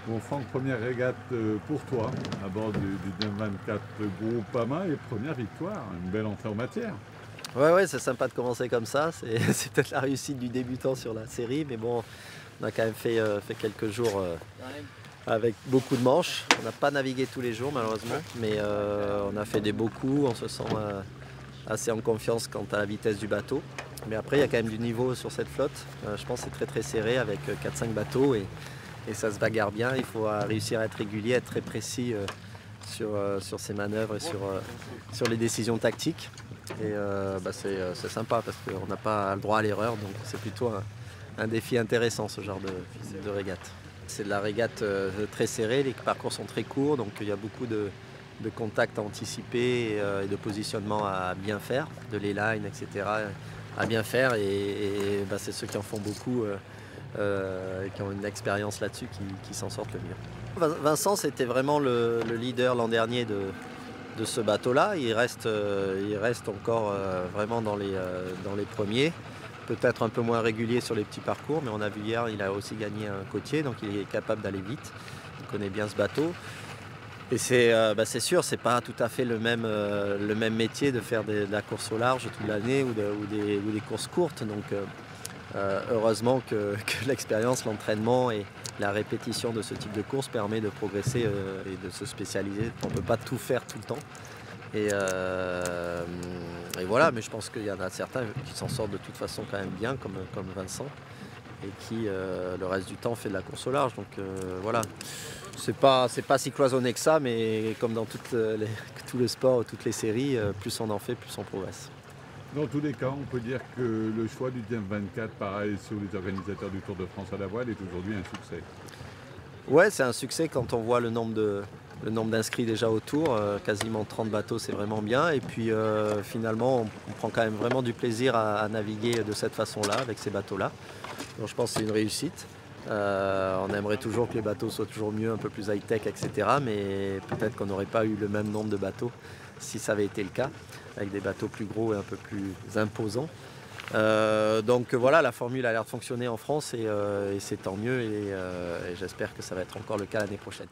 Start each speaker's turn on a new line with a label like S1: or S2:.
S1: Bon Franck, première régate pour toi, à bord du DEM 24 Groupama et première victoire, une belle entrée en matière.
S2: Ouais, c'est sympa de commencer comme ça. C'est c'est peut-être la réussite du débutant sur la série, mais bon, on a quand même fait quelques jours avec beaucoup de manches. On n'a pas navigué tous les jours malheureusement, mais on a fait des beaux coups, on se sent assez en confiance quant à la vitesse du bateau. Mais après, il y a quand même du niveau sur cette flotte. Je pense que c'est très serré avec 4-5 bateaux et ça se bagarre bien. Il faut réussir à être régulier, être très précis sur ses manœuvres et sur les décisions tactiques. Et c'est sympa parce qu'on n'a pas le droit à l'erreur, donc c'est plutôt un défi intéressant ce genre de régate. C'est de la régate très serrée, les parcours sont très courts, donc il y a beaucoup de contacts à anticiper et de positionnement à bien faire, de ley line, etc. à bien faire c'est ceux qui en font beaucoup et qui ont une expérience là-dessus qui s'en sortent le mieux. Vincent, c'était vraiment le leader l'an dernier de ce bateau-là. Il reste encore vraiment dans les premiers. Peut-être un peu moins régulier sur les petits parcours, mais on a vu hier, il a aussi gagné un côtier, donc il est capable d'aller vite. Il connaît bien ce bateau. Et c'est sûr, c'est pas tout à fait le même métier de faire de la course au large toute l'année ou des courses courtes. Donc heureusement que l'expérience, l'entraînement et la répétition de ce type de course permet de progresser et de se spécialiser. On ne peut pas tout faire tout le temps. Et voilà, mais je pense qu'il y en a certains qui s'en sortent de toute façon quand même bien, comme Vincent, et qui le reste du temps fait de la course au large. Donc voilà, c'est pas si cloisonné que ça, mais comme dans tout le sport, toutes les séries, plus on en fait, plus on progresse.
S1: Dans tous les cas, on peut dire que le choix du DEM 24, pareil sur les organisateurs du Tour de France à la voile, est aujourd'hui un succès.
S2: Ouais, c'est un succès quand on voit le nombre d'inscrits déjà au Tour, quasiment 30 bateaux, c'est vraiment bien. Et puis finalement, on prend quand même vraiment du plaisir à naviguer de cette façon-là, avec ces bateaux-là. Donc je pense que c'est une réussite. On aimerait toujours que les bateaux soient toujours mieux, un peu plus high-tech, etc. Mais peut-être qu'on n'aurait pas eu le même nombre de bateaux si ça avait été le cas, avec des bateaux plus gros et un peu plus imposants. Donc voilà, la formule a l'air de fonctionner en France et c'est tant mieux et j'espère que ça va être encore le cas l'année prochaine.